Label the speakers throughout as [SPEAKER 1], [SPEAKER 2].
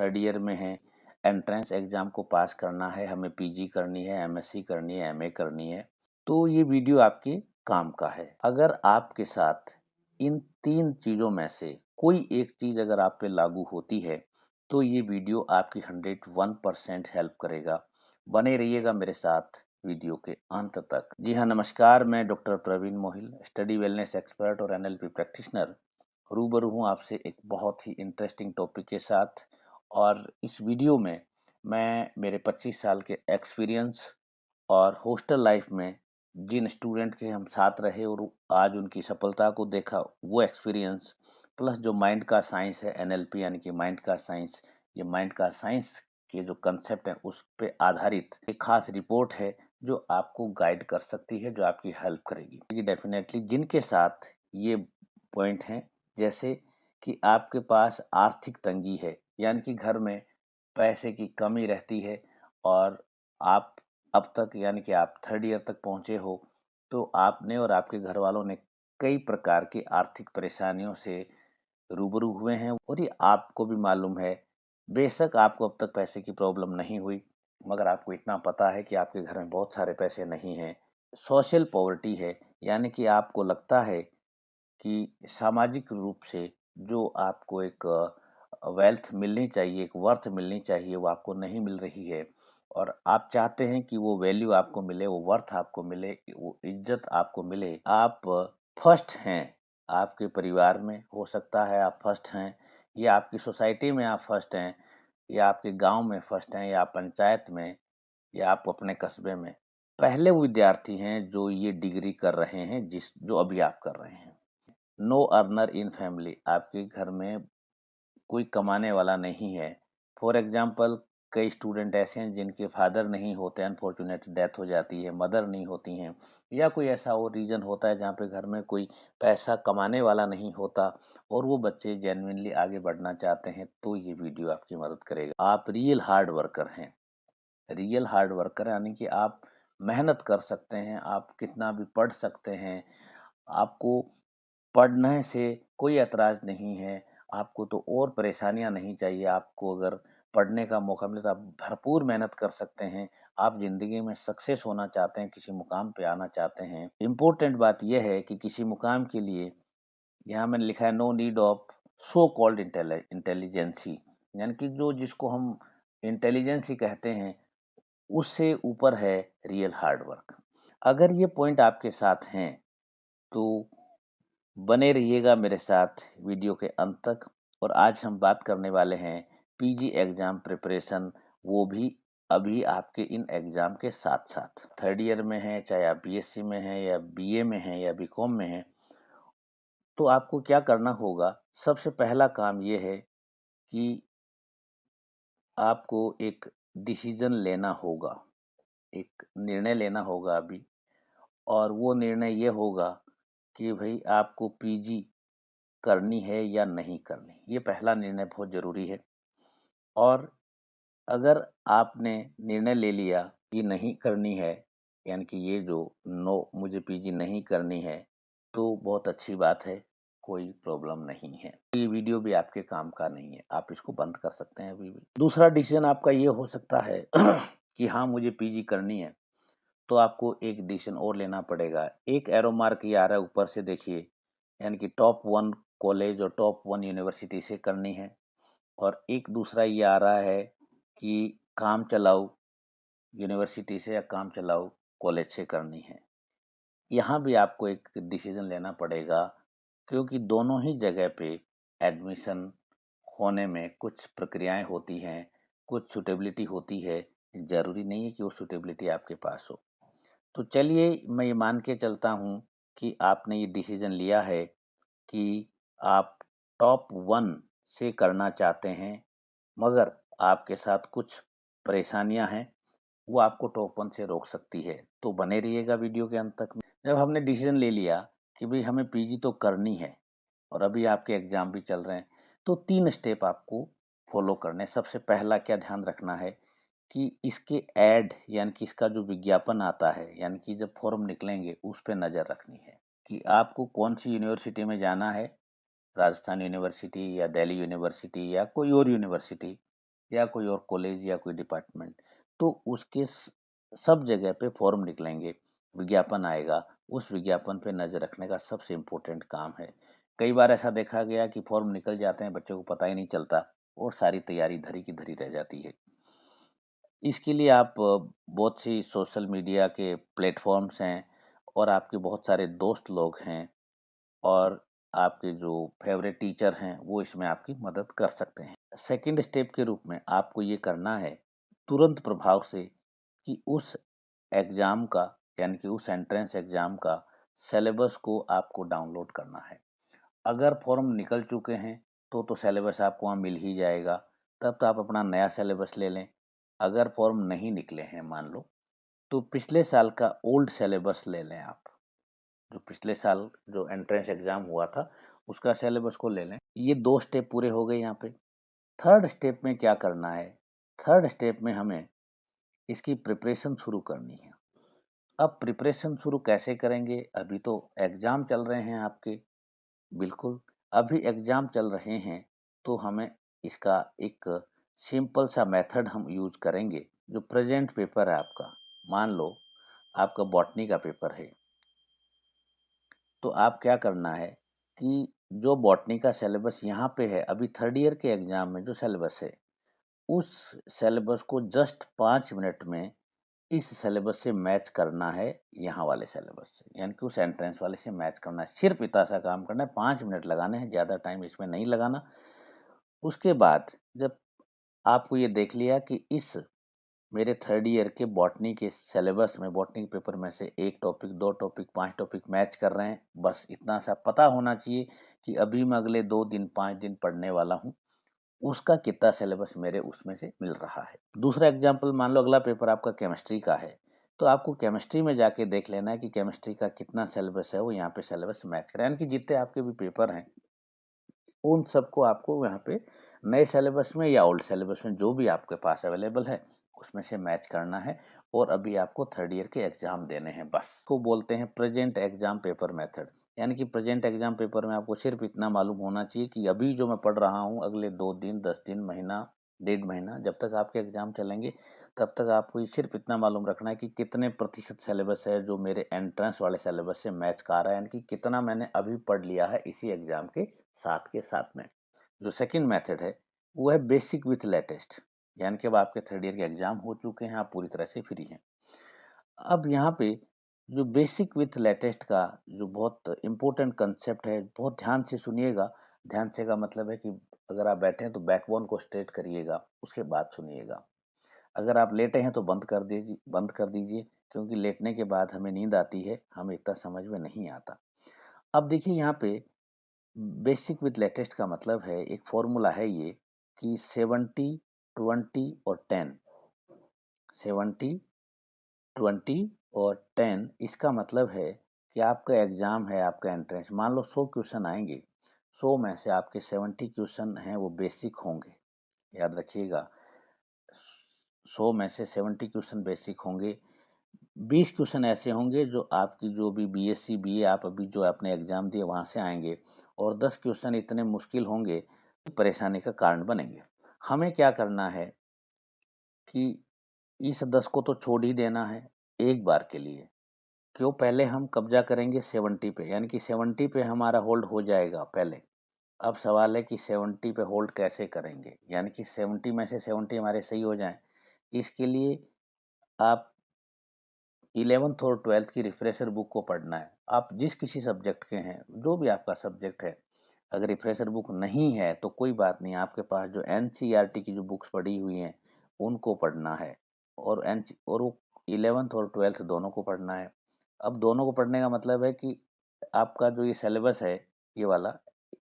[SPEAKER 1] Third year में हैं, entrance exam को पास करना है, हमें पीजी करनी है, एमएससी करनी है, एमए करनी है, तो ये वीडियो आपके काम का है। अगर आपके साथ इन 3 चीज़ों में से कोई एक चीज़ अगर आप पे लागू होती है, तो ये वीडियो आपकी 101% हेल्प करेगा। बने रहिएगा मेरे साथ वीडियो के अंत तक। जी हाँ, नमस्कार, मैं doctor Praveen Mohil, study wellness expert और एनएलपी प्रैक्टिशनर रूबरू हूँ आपसे एक बहुत ही इंटरेस्टिंग टॉपिक के साथ। और इस वीडियो में मैं मेरे 25 साल के एक्सपीरियंस और हॉस्टल लाइफ में जिन स्टूडेंट के हम साथ रहे और आज उनकी सफलता को देखा, वो एक्सपीरियंस प्लस जो माइंड का साइंस है, एनएलपी यानी कि माइंड का साइंस, ये माइंड का साइंस के जो कंसेप्ट है उस पे आधारित एक खास रिपोर्ट है जो आपको गाइड कर सकती है, जो आपकी हेल्प करेगी डेफिनेटली। जिनके साथ ये पॉइंट हैं, जैसे कि आपके पास आर्थिक तंगी है, यानी कि घर में पैसे की कमी रहती है और आप अब तक यानी कि आप थर्ड ईयर तक पहुंचे हो, तो आपने और आपके घर वालों ने कई प्रकार की आर्थिक परेशानियों से रूबरू हुए हैं और ये आपको भी मालूम है। बेशक आपको अब तक पैसे की प्रॉब्लम नहीं हुई, मगर आपको इतना पता है कि आपके घर में बहुत सारे पैसे नहीं हैं। सोशल पॉवर्टी है, यानी कि आपको लगता है कि सामाजिक रूप से जो आपको एक वेल्थ मिलनी चाहिए, एक वर्थ मिलनी चाहिए, वो आपको नहीं मिल रही है और आप चाहते हैं कि वो वैल्यू आपको मिले, वो वर्थ आपको मिले, वो इज्जत आपको मिले। आप फर्स्ट हैं, आपके परिवार में हो सकता है आप फर्स्ट हैं, या आपकी सोसाइटी में आप फर्स्ट हैं, या आपके गांव में फर्स्ट हैं, या पंचायत में, या आप अपने कस्बे में पहले वो विद्यार्थी हैं जो ये डिग्री कर रहे हैं जो अभी आप कर रहे हैं। नो अर्नर इन फैमिली, आपके घर में कोई कमाने वाला नहीं है। फॉर एग्जाम्पल, कई स्टूडेंट ऐसे हैं जिनके फादर नहीं होते, अनफॉर्चुनेट डेथ हो जाती है, मदर नहीं होती हैं, या कोई ऐसा और रीजन होता है जहाँ पे घर में कोई पैसा कमाने वाला नहीं होता और वो बच्चे जेन्युइनली आगे बढ़ना चाहते हैं, तो ये वीडियो आपकी मदद करेगा। आप रियल हार्ड वर्कर हैं, रियल हार्ड वर्कर यानी कि आप मेहनत कर सकते हैं, आप कितना भी पढ़ सकते हैं, आपको पढ़ने से कोई ऐतराज नहीं है, आपको तो और परेशानियाँ नहीं चाहिए। आपको अगर पढ़ने का मौका मिले तो आप भरपूर मेहनत कर सकते हैं। आप ज़िंदगी में सक्सेस होना चाहते हैं, किसी मुकाम पे आना चाहते हैं। इम्पोर्टेंट बात ये है कि किसी मुकाम के लिए यहाँ मैंने लिखा है no need of so called intelligency, यानी कि जो जिसको हम इंटेलिजेंसी कहते हैं, उससे ऊपर है रियल हार्ड वर्क। अगर ये पॉइंट आपके साथ हैं, तो बने रहिएगा मेरे साथ वीडियो के अंत तक। और आज हम बात करने वाले हैं पीजी एग्जाम प्रिपरेशन, वो भी अभी आपके इन एग्जाम के साथ साथ थर्ड ईयर में है, चाहे आप बीएससी में हैं या बीए में हैं या बीकॉम में हैं, तो आपको क्या करना होगा। सबसे पहला काम ये है कि आपको एक डिसीजन लेना होगा, एक निर्णय लेना होगा अभी। और वो निर्णय ये होगा कि भाई आपको पीजी करनी है या नहीं करनी, ये पहला निर्णय बहुत ज़रूरी है। और अगर आपने निर्णय ले लिया कि नहीं करनी है, यानी कि ये जो नो मुझे पीजी नहीं करनी है, तो बहुत अच्छी बात है, कोई प्रॉब्लम नहीं है। ये वीडियो भी आपके काम का नहीं है, आप इसको बंद कर सकते हैं अभी भी। दूसरा डिसीजन आपका ये हो सकता है कि हाँ मुझे पीजी करनी है, तो आपको एक डिसीजन और लेना पड़ेगा। एक एरो मार्क ये आ रहा है ऊपर से, देखिए, यानी कि टॉप 1 कॉलेज और टॉप 1 यूनिवर्सिटी से करनी है। और एक दूसरा ये आ रहा है कि काम चलाऊ यूनिवर्सिटी से या काम चलाऊ कॉलेज से करनी है। यहाँ भी आपको एक डिसीजन लेना पड़ेगा, क्योंकि दोनों ही जगह पे एडमिशन होने में कुछ प्रक्रियाएं होती हैं, कुछ सूटेबिलिटी होती है। ज़रूरी नहीं है कि वो सूटेबिलिटी आपके पास हो। तो चलिए, मैं ये मान के चलता हूँ कि आपने ये डिसीजन लिया है कि आप टॉप 1 से करना चाहते हैं, मगर आपके साथ कुछ परेशानियां हैं, वो आपको टॉप 1 से रोक सकती है। तो बने रहिएगा वीडियो के अंत तक। जब हमने डिसीजन ले लिया कि भाई हमें पीजी तो करनी है और अभी आपके एग्जाम भी चल रहे हैं, तो 3 स्टेप आपको फॉलो करने हैं। सबसे पहला क्या ध्यान रखना है कि इसके ऐड यानी कि इसका जो विज्ञापन आता है, यानी कि जब फॉर्म निकलेंगे उस पे नज़र रखनी है कि आपको कौन सी यूनिवर्सिटी में जाना है, राजस्थान यूनिवर्सिटी या दिल्ली यूनिवर्सिटी या कोई और यूनिवर्सिटी। या कोई और कॉलेज या कोई डिपार्टमेंट, तो उसके सब जगह पे फॉर्म निकलेंगे, विज्ञापन आएगा, उस विज्ञापन पे नज़र रखने का सबसे इम्पोर्टेंट काम है। कई बार ऐसा देखा गया कि फॉर्म निकल जाते हैं, बच्चों को पता ही नहीं चलता और सारी तैयारी धरी की धरी रह जाती है। इसके लिए आप बहुत सी सोशल मीडिया के प्लेटफ़ॉर्म्स हैं और आपके बहुत सारे दोस्त लोग हैं और आपके जो फ़ेवरेट टीचर हैं, वो इसमें आपकी मदद कर सकते हैं। सेकंड स्टेप के रूप में आपको ये करना है, तुरंत प्रभाव से, कि उस एग्ज़ाम का, यानी कि उस एंट्रेंस एग्ज़ाम का सिलेबस को आपको डाउनलोड करना है। अगर फॉर्म निकल चुके हैं, तो सिलेबस आपको वहाँ मिल ही जाएगा, तब तो आप अपना नया सिलेबस ले लें। अगर फॉर्म नहीं निकले हैं मान लो, तो पिछले साल का ओल्ड सिलेबस ले लें आप। जो पिछले साल जो एंट्रेंस एग्ज़ाम हुआ था, उसका सिलेबस को ले लें। ये 2 स्टेप पूरे हो गए यहाँ पे। थर्ड स्टेप में क्या करना है? थर्ड स्टेप में हमें इसकी प्रिपरेशन शुरू करनी है। अब प्रिपरेशन शुरू कैसे करेंगे? अभी तो एग्ज़ाम चल रहे हैं आपके। बिल्कुल, अभी एग्ज़ाम चल रहे हैं, तो हमें इसका एक सिंपल सा मेथड हम यूज़ करेंगे। जो प्रेज़ेंट पेपर है आपका, मान लो आपका बॉटनी का पेपर है, तो आप क्या करना है कि जो बॉटनी का सिलेबस यहाँ पे है, अभी थर्ड ईयर के एग्ज़ाम में जो सिलेबस है, उस सिलेबस को जस्ट 5 मिनट में इस सिलेबस से मैच करना है, यहाँ वाले सिलेबस से, यानी कि उस एंट्रेंस वाले से मैच करना है। सिर्फ इतना सा काम करना है, 5 मिनट लगाने हैं, ज़्यादा टाइम इसमें नहीं लगाना। उसके बाद जब आपको ये देख लिया कि इस मेरे थर्ड ईयर के बॉटनी के सिलेबस में, बॉटनी के पेपर में से 1 टॉपिक, 2 टॉपिक, 5 टॉपिक मैच कर रहे हैं, बस इतना सा पता होना चाहिए कि अभी मैं अगले 2 दिन, 5 दिन पढ़ने वाला हूँ, उसका कितना सिलेबस मेरे उसमें से मिल रहा है। दूसरा एग्जाम्पल, मान लो अगला पेपर आपका केमिस्ट्री का है, तो आपको केमिस्ट्री में जाके देख लेना है कि केमिस्ट्री का कितना सिलेबस है, वो यहाँ पे सिलेबस मैच करे, यानी कि जितने आपके भी पेपर हैं, उन सबको आपको यहाँ पे नए सिलेबस में या ओल्ड सिलेबस में, जो भी आपके पास अवेलेबल है, उसमें से मैच करना है और अभी आपको थर्ड ईयर के एग्जाम देने हैं बस। को बोलते हैं प्रेजेंट एग्जाम पेपर मेथड, यानी कि प्रेजेंट एग्जाम पेपर में आपको सिर्फ इतना मालूम होना चाहिए कि अभी जो मैं पढ़ रहा हूँ, अगले 2 दिन, 10 दिन, महीना, 1.5 महीना, जब तक आपके एग्जाम चलेंगे, तब तक आपको ये सिर्फ इतना मालूम रखना है कि कितने प्रतिशत सिलेबस है जो मेरे एंट्रेंस वाले सिलेबस से मैच कर रहा है, यानी कि कितना मैंने अभी पढ़ लिया है इसी एग्जाम के साथ में। जो सेकंड मेथड है, वो है बेसिक विथ लेटेस्ट, यानी कि अब आपके थर्ड ईयर के एग्जाम हो चुके हैं, आप पूरी तरह से फ्री हैं। अब यहाँ पे जो बेसिक विथ लेटेस्ट का जो बहुत इम्पोर्टेंट कंसेप्ट है, बहुत ध्यान से सुनिएगा। ध्यान से का मतलब है कि अगर आप बैठे हैं तो बैकबोन को स्ट्रेट करिएगा, उसके बाद सुनिएगा। अगर आप लेटे हैं तो बंद कर दीजिए, क्योंकि लेटने के बाद हमें नींद आती है, हमें इतना समझ में नहीं आता। अब देखिए यहाँ पे बेसिक विथ लेटेस्ट का मतलब है, एक फॉर्मूला है ये, कि 70, 20 और 10, 70, 20 और 10। इसका मतलब है कि आपका एग्जाम है, आपका एंट्रेंस, मान लो 100 क्वेश्चन आएंगे, 100 में से आपके 70 क्वेश्चन हैं वो बेसिक होंगे, याद रखिएगा। 100 में से 70 क्वेश्चन बेसिक होंगे, 20 क्वेश्चन ऐसे होंगे जो आपकी जो भी बीएससी बीए आप अभी जो आपने एग्जाम दिए वहां से आएंगे, और 10 क्वेश्चन इतने मुश्किल होंगे कि परेशानी का कारण बनेंगे। हमें क्या करना है कि इस 10 को तो छोड़ ही देना है एक बार के लिए। क्यों? पहले हम कब्जा करेंगे 70 पे, यानी कि 70 पे हमारा होल्ड हो जाएगा पहले। अब सवाल है कि 70 पे होल्ड कैसे करेंगे, यानी कि 70 में से 70 हमारे सही हो जाएं। इसके लिए आप 11th और 12th की रिफ्रेशर बुक को पढ़ना है। आप जिस किसी सब्जेक्ट के हैं, जो भी आपका सब्जेक्ट है, अगर रिफ्रेशर बुक नहीं है तो कोई बात नहीं, आपके पास जो एनसीईआरटी की जो बुक्स पड़ी हुई हैं, उनको पढ़ना है। और वो 11th और 12th दोनों को पढ़ना है। अब दोनों को पढ़ने का मतलब है कि आपका जो ये सिलेबस है, ये वाला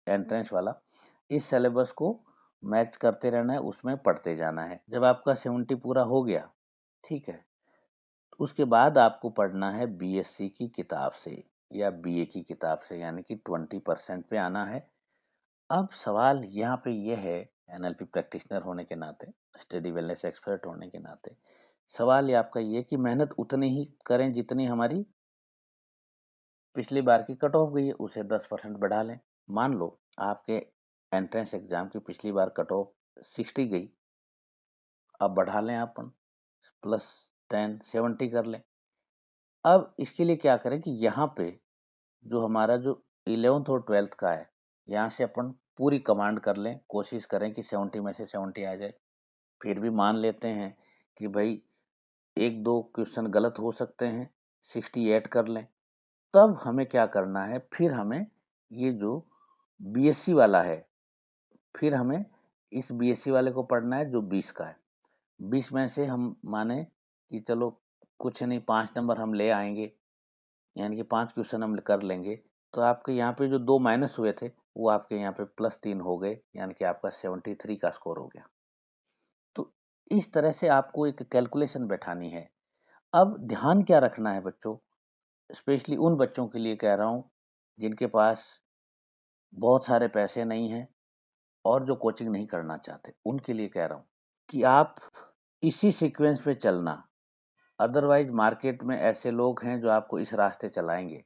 [SPEAKER 1] एंट्रेंस वाला, इस सिलेबस को मैच करते रहना है, उसमें पढ़ते जाना है। जब आपका 70 पूरा हो गया, ठीक है, उसके बाद आपको पढ़ना है बीएससी की किताब से या बीए की किताब से, यानी कि 20% पे आना है। अब सवाल यहाँ पे ये है, एनएलपी प्रैक्टिशनर होने के नाते, स्टडी वेलनेस एक्सपर्ट होने के नाते, सवाल ये आपका ये कि मेहनत उतनी ही करें जितनी हमारी पिछली बार की कट ऑफ गई है, उसे 10% बढ़ा लें। मान लो आपके एंट्रेंस एग्जाम की पिछली बार कट ऑफ 60 गई, अब बढ़ा लें अपन, +10 70 कर लें। अब इसके लिए क्या करें कि यहाँ पे जो हमारा जो 11th और 12th का है, यहाँ से अपन पूरी कमांड कर लें, कोशिश करें कि 70 में से 70 आ जाए। फिर भी मान लेते हैं कि भाई 1-2 क्वेश्चन गलत हो सकते हैं, 68 कर लें। तब हमें क्या करना है, फिर हमें ये जो बीएससी वाला है, फिर हमें इस बीएससी वाले को पढ़ना है जो 20 का है। 20 में से हम माने कि चलो कुछ नहीं, 5 नंबर हम ले आएंगे, यानी कि 5 क्वेश्चन हम कर लेंगे, तो आपके यहाँ पे जो 2 माइनस हुए थे वो आपके यहाँ पे +3 हो गए, यानी कि आपका 73 का स्कोर हो गया। तो इस तरह से आपको एक कैलकुलेशन बैठानी है। अब ध्यान क्या रखना है बच्चों, स्पेशली उन बच्चों के लिए कह रहा हूँ जिनके पास बहुत सारे पैसे नहीं हैं और जो कोचिंग नहीं करना चाहते, उनके लिए कह रहा हूँ कि आप इसी सीक्वेंस पे चलना। अदरवाइज मार्केट में ऐसे लोग हैं जो आपको इस रास्ते चलाएंगे,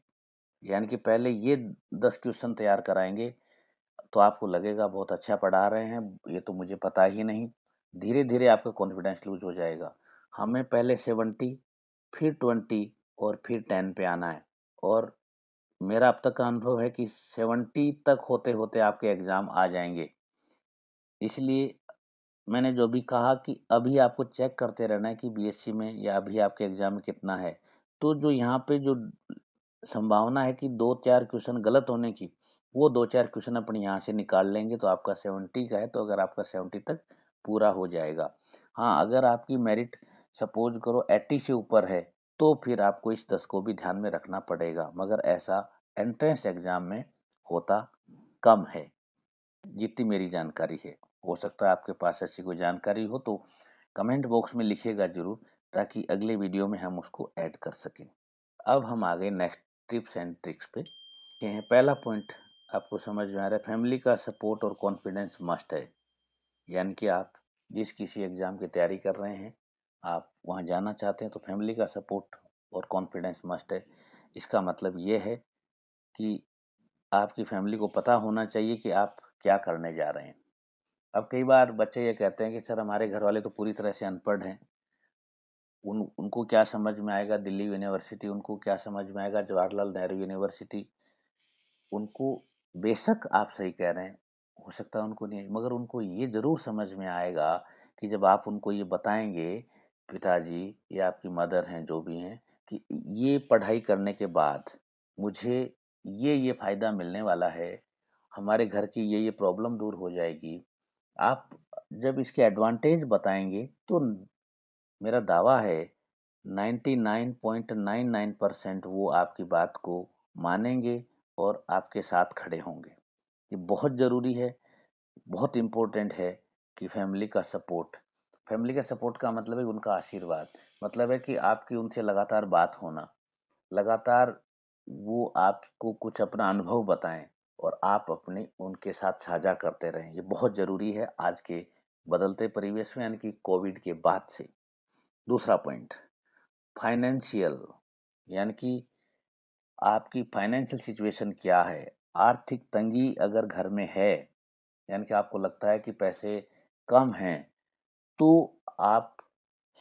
[SPEAKER 1] यानी कि पहले ये 10 क्वेश्चन तैयार कराएंगे तो आपको लगेगा बहुत अच्छा पढ़ा रहे हैं, ये तो मुझे पता ही नहीं। धीरे धीरे आपका कॉन्फिडेंस लूज हो जाएगा। हमें पहले 70, फिर 20 और फिर 10 पे आना है। और मेरा अब तक का अनुभव है कि 70 तक होते होते आपके एग्जाम आ जाएंगे। इसलिए मैंने जो भी कहा कि अभी आपको चेक करते रहना है कि बीएससी में या अभी आपके एग्जाम में कितना है। तो जो यहाँ पे जो संभावना है कि 2-4 क्वेश्चन गलत होने की, वो 2-4 क्वेश्चन अपन यहाँ से निकाल लेंगे तो आपका 70 का है, तो अगर आपका 70 तक पूरा हो जाएगा। हाँ, अगर आपकी मेरिट सपोज करो 80 से ऊपर है, तो फिर आपको इस 10 को भी ध्यान में रखना पड़ेगा, मगर ऐसा एंट्रेंस एग्जाम में होता कम है, जितनी मेरी जानकारी है। हो सकता है आपके पास ऐसी कोई जानकारी हो तो कमेंट बॉक्स में लिखिएगा जरूर, ताकि अगले वीडियो में हम उसको ऐड कर सकें। अब हम आ गए नेक्स्ट टिप्स एंड ट्रिक्स पे। ये है पहला पॉइंट, आपको समझ में आ रहा है, फैमिली का सपोर्ट और कॉन्फिडेंस मस्ट है। यानी कि आप जिस किसी एग्जाम की तैयारी कर रहे हैं, आप वहाँ जाना चाहते हैं, तो फैमिली का सपोर्ट और कॉन्फिडेंस मस्ट है। इसका मतलब ये है कि आपकी फैमिली को पता होना चाहिए कि आप क्या करने जा रहे हैं। अब कई बार बच्चे ये कहते हैं कि सर हमारे घर वाले तो पूरी तरह से अनपढ़ हैं, उनको क्या समझ में आएगा दिल्ली यूनिवर्सिटी, उनको क्या समझ में आएगा जवाहरलाल नेहरू यूनिवर्सिटी। उनको, बेशक आप सही कह रहे हैं, हो सकता है उनको नहीं, मगर उनको ये ज़रूर समझ में आएगा कि जब आप उनको ये बताएँगे, पिताजी या आपकी मदर हैं जो भी हैं, कि ये पढ़ाई करने के बाद मुझे ये फ़ायदा मिलने वाला है, हमारे घर की ये प्रॉब्लम दूर हो जाएगी। आप जब इसके एडवांटेज बताएँगे तो मेरा दावा है 99.99% वो आपकी बात को मानेंगे और आपके साथ खड़े होंगे। ये बहुत ज़रूरी है, बहुत इम्पोर्टेंट है कि फैमिली का सपोर्ट का मतलब है उनका आशीर्वाद, मतलब है कि आपकी उनसे लगातार बात होना, लगातार वो आपको कुछ अपना अनुभव बताएं और आप अपने उनके साथ साझा करते रहें। ये बहुत ज़रूरी है आज के बदलते परिवेश में, यानी कि कोविड के बाद से। दूसरा पॉइंट, फाइनेंशियल, यानी कि आपकी फाइनेंशियल सिचुएशन क्या है। आर्थिक तंगी अगर घर में है, यानी कि आपको लगता है कि पैसे कम हैं, तो आप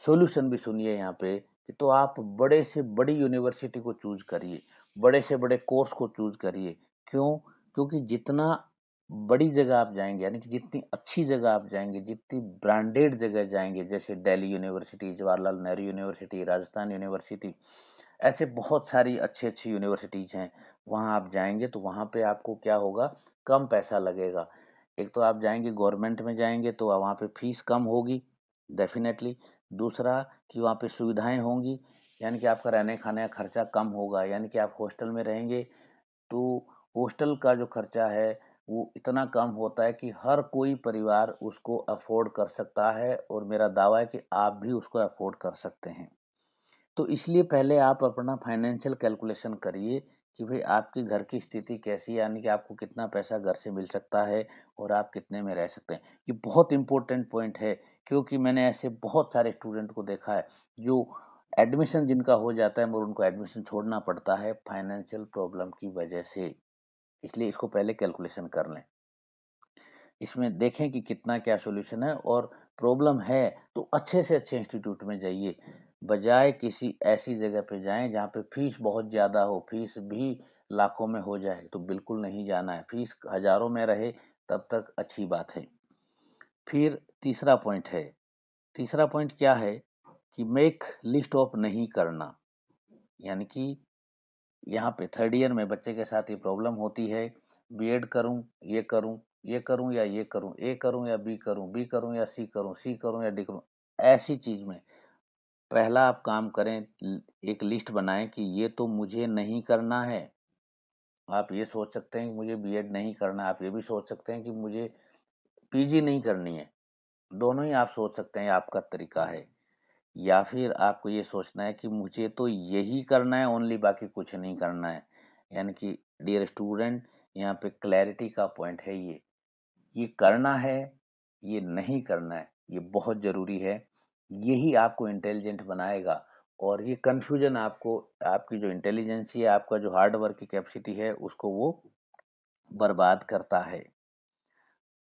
[SPEAKER 1] सॉल्यूशन भी सुनिए यहाँ पे कि तो आप बड़े से बड़ी यूनिवर्सिटी को चूज करिए, बड़े से बड़े कोर्स को चूज करिए। क्यों? क्योंकि जितना बड़ी जगह आप जाएंगे, यानी कि जितनी अच्छी जगह आप जाएंगे, जितनी ब्रांडेड जगह जाएंगे, जैसे Delhi university, Jawaharlal Nehru university, Rajasthan university, ऐसे बहुत सारी अच्छी अच्छी यूनिवर्सिटीज हैं। वहाँ आप जाएंगे तो वहाँ पे आपको क्या होगा, कम पैसा लगेगा। एक तो आप जाएंगे गवर्नमेंट में जाएंगे तो वहाँ पे फीस कम होगी डेफिनेटली। दूसरा कि वहाँ पे सुविधाएं होंगी, यानी कि आपका रहने खाने का खर्चा कम होगा। यानी कि आप हॉस्टल में रहेंगे तो हॉस्टल का जो खर्चा है वो इतना कम होता है कि हर कोई परिवार उसको अफोर्ड कर सकता है, और मेरा दावा है कि आप भी उसको अफोर्ड कर सकते हैं। तो इसलिए पहले आप अपना फाइनेंशियल कैलकुलेशन करिए कि भाई आपके घर की स्थिति कैसी है, यानी कि आपको कितना पैसा घर से मिल सकता है और आप कितने में रह सकते हैं। ये बहुत इंपॉर्टेंट पॉइंट है, क्योंकि मैंने ऐसे बहुत सारे स्टूडेंट को देखा है जो एडमिशन जिनका हो जाता है मगर उनको एडमिशन छोड़ना पड़ता है फाइनेंशियल प्रॉब्लम की वजह से। इसलिए इसको पहले कैलकुलेशन कर लें, इसमें देखें कि कितना क्या सॉल्यूशन है, और प्रॉब्लम है तो अच्छे से अच्छे इंस्टीट्यूट में जाइए, बजाय किसी ऐसी जगह पे जाएँ जहाँ पे फीस बहुत ज़्यादा हो, फीस भी लाखों में हो जाए तो बिल्कुल नहीं जाना है। फीस हज़ारों में रहे तब तक अच्छी बात है। फिर तीसरा पॉइंट क्या है कि मेक लिस्ट ऑफ नहीं करना, यानी कि यहाँ पे थर्ड ईयर में बच्चे के साथ ये प्रॉब्लम होती है, बीएड करूँ, ये करूँ, ये करूँ या ये करूँ, ए करूँ या बी करूँ, बी करूँ या सी करूँ, सी करूँ या डी करूँ। ऐसी चीज़ में पहला आप काम करें, एक लिस्ट बनाएँ कि ये तो मुझे नहीं करना है। आप ये सोच सकते हैं कि मुझे बीएड नहीं करना है, आप ये भी सोच सकते हैं कि मुझे पीजी नहीं करनी है। दोनों ही आप सोच सकते हैं, आपका तरीका है। या फिर आपको ये सोचना है कि मुझे तो यही करना है ओनली, बाकी कुछ नहीं करना है। यानी कि डियर स्टूडेंट, यहाँ पे क्लैरिटी का पॉइंट है ये करना है, ये नहीं करना है, ये बहुत ज़रूरी है। यही आपको इंटेलिजेंट बनाएगा और ये कन्फ्यूज़न आपको, आपकी जो इंटेलिजेंसी है, आपका जो हार्ड वर्क की कैपेसिटी है, उसको वो बर्बाद करता है।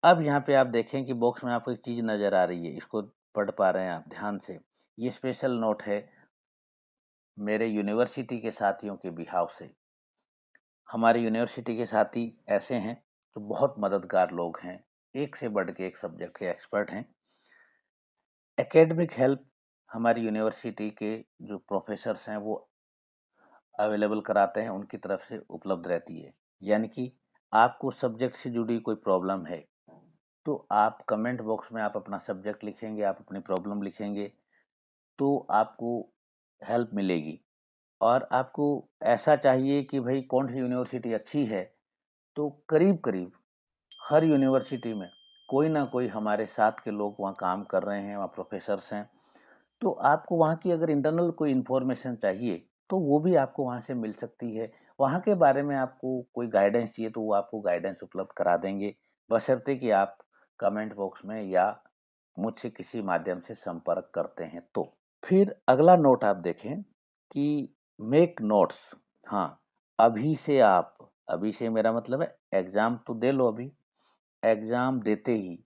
[SPEAKER 1] अब यहाँ पे आप देखें कि बॉक्स में आपको एक चीज़ नज़र आ रही है, इसको पढ़ पा रहे हैं आप ध्यान से। ये स्पेशल नोट है मेरे यूनिवर्सिटी के साथियों के बिहाव से। हमारी यूनिवर्सिटी के साथी ऐसे हैं जो बहुत मददगार लोग हैं, एक से बढ़ के एक सब्जेक्ट के एक्सपर्ट हैं। एकेडमिक हेल्प हमारी यूनिवर्सिटी के जो प्रोफेसर्स हैं वो अवेलेबल कराते हैं, उनकी तरफ से उपलब्ध रहती है। यानी कि आपको सब्जेक्ट से जुड़ी कोई प्रॉब्लम है तो आप कमेंट बॉक्स में आप अपना सब्जेक्ट लिखेंगे, आप अपनी प्रॉब्लम लिखेंगे तो आपको हेल्प मिलेगी। और आपको ऐसा चाहिए कि भाई कौन सी यूनिवर्सिटी अच्छी है, तो करीब-करीब हर यूनिवर्सिटी में कोई ना कोई हमारे साथ के लोग वहाँ काम कर रहे हैं, वहाँ प्रोफेसर्स हैं। तो आपको वहाँ की अगर इंटरनल कोई इन्फॉर्मेशन चाहिए, तो वो भी आपको वहाँ से मिल सकती है। वहाँ के बारे में आपको कोई गाइडेंस चाहिए, तो वो आपको गाइडेंस उपलब्ध करा देंगे, बशर्ते कि आप कमेंट बॉक्स में या मुझसे किसी माध्यम से संपर्क करते हैं तो। फिर अगला नोट आप देखें कि मेक नोट्स। हाँ, अभी से मेरा मतलब है एग्ज़ाम तो दे लो अभी। एग्ज़ाम देते ही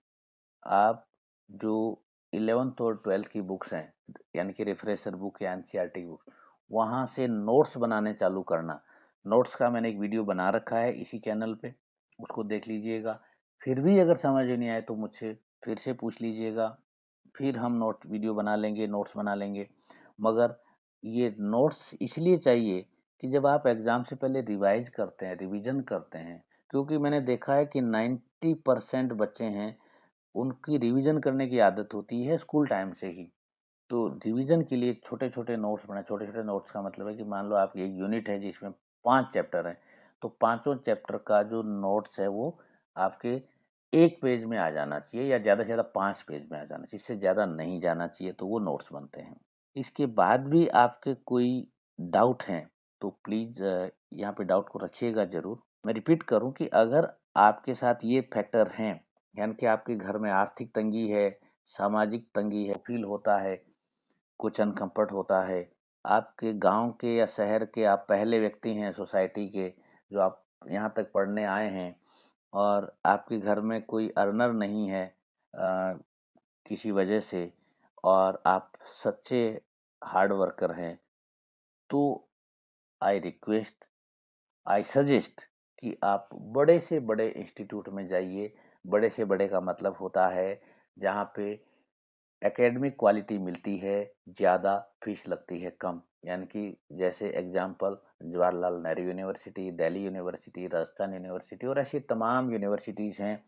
[SPEAKER 1] आप जो 11th और 12th की बुक्स हैं, यानी कि रिफ्रेशर बुक या एनसीईआरटी बुक, वहाँ से नोट्स बनाने चालू करना। नोट्स का मैंने एक वीडियो बना रखा है इसी चैनल पे, उसको देख लीजिएगा। फिर भी अगर समझ नहीं आए तो मुझसे फिर से पूछ लीजिएगा, फिर हम वीडियो बना लेंगे, नोट्स बना लेंगे। मगर ये नोट्स इसलिए चाहिए कि जब आप एग्ज़ाम से पहले रिवाइज़ करते हैं, रिवीज़न करते हैं, क्योंकि मैंने देखा है कि 90% बच्चे हैं, उनकी रिवीजन करने की आदत होती है स्कूल टाइम से ही। तो रिवीजन के लिए छोटे-छोटे नोट्स बनाएँ, छोटे-छोटे नोट्स का मतलब है कि मान लो आपकी एक यूनिट है जिसमें 5 चैप्टर हैं, तो पाँचों चैप्टर का जो नोट्स है वो आपके 1 पेज में आ जाना चाहिए या ज़्यादा से ज़्यादा 5 पेज में आ जाना चाहिए, इससे ज़्यादा नहीं जाना चाहिए, तो वो नोट्स बनते हैं। इसके बाद भी आपके कोई डाउट हैं, तो प्लीज़ यहाँ पे डाउट को रखिएगा ज़रूर। मैं रिपीट करूँ कि अगर आपके साथ ये फैक्टर हैं, यानी कि आपके घर में आर्थिक तंगी है, सामाजिक तंगी है, फ़ील होता है, कुछ अनकम्फ़र्ट होता है, आपके गाँव के या शहर के आप पहले व्यक्ति हैं सोसाइटी के, जो आप यहाँ तक पढ़ने आए हैं और आपके घर में कोई अर्नर नहीं है किसी वजह से और आप सच्चे हार्ड वर्कर हैं, तो आई रिक्वेस्ट, आई सजेस्ट कि आप बड़े से बड़े इंस्टीट्यूट में जाइए। बड़े से बड़े का मतलब होता है जहाँ पे एकेडमिक क्वालिटी मिलती है ज़्यादा, फीस लगती है कम। यानी कि जैसे example Jawaharlal Nehru university, Delhi university, Rajasthan university और ऐसी तमाम यूनिवर्सिटीज़ हैं,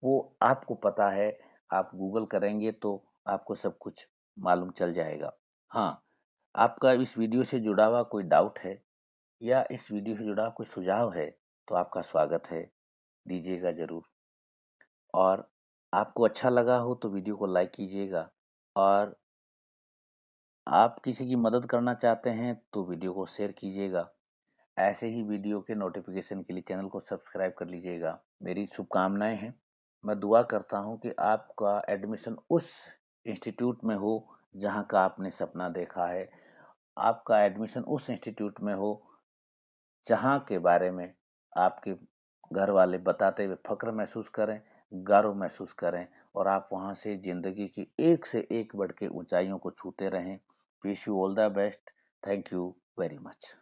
[SPEAKER 1] वो आपको पता है, आप गूगल करेंगे तो आपको सब कुछ मालूम चल जाएगा। हाँ, आपका इस वीडियो से जुड़ा हुआ कोई डाउट है या इस वीडियो से जुड़ा कोई सुझाव है, तो आपका स्वागत है, दीजिएगा ज़रूर। और आपको अच्छा लगा हो तो वीडियो को लाइक कीजिएगा और आप किसी की मदद करना चाहते हैं तो वीडियो को शेयर कीजिएगा। ऐसे ही वीडियो के नोटिफिकेशन के लिए चैनल को सब्सक्राइब कर लीजिएगा। मेरी शुभकामनाएँ हैं। मैं दुआ करता हूँ कि आपका एडमिशन उस इंस्टीट्यूट में हो जहाँ का आपने सपना देखा है। आपका एडमिशन उस इंस्टीट्यूट में हो जहाँ के बारे में आपके घर वाले बताते हुए फ़ख्र महसूस करें, गर्व महसूस करें और आप वहाँ से ज़िंदगी की एक से एक बढ़ के ऊँचाइयों को छूते रहें। Wish you all the best. Thank you very much.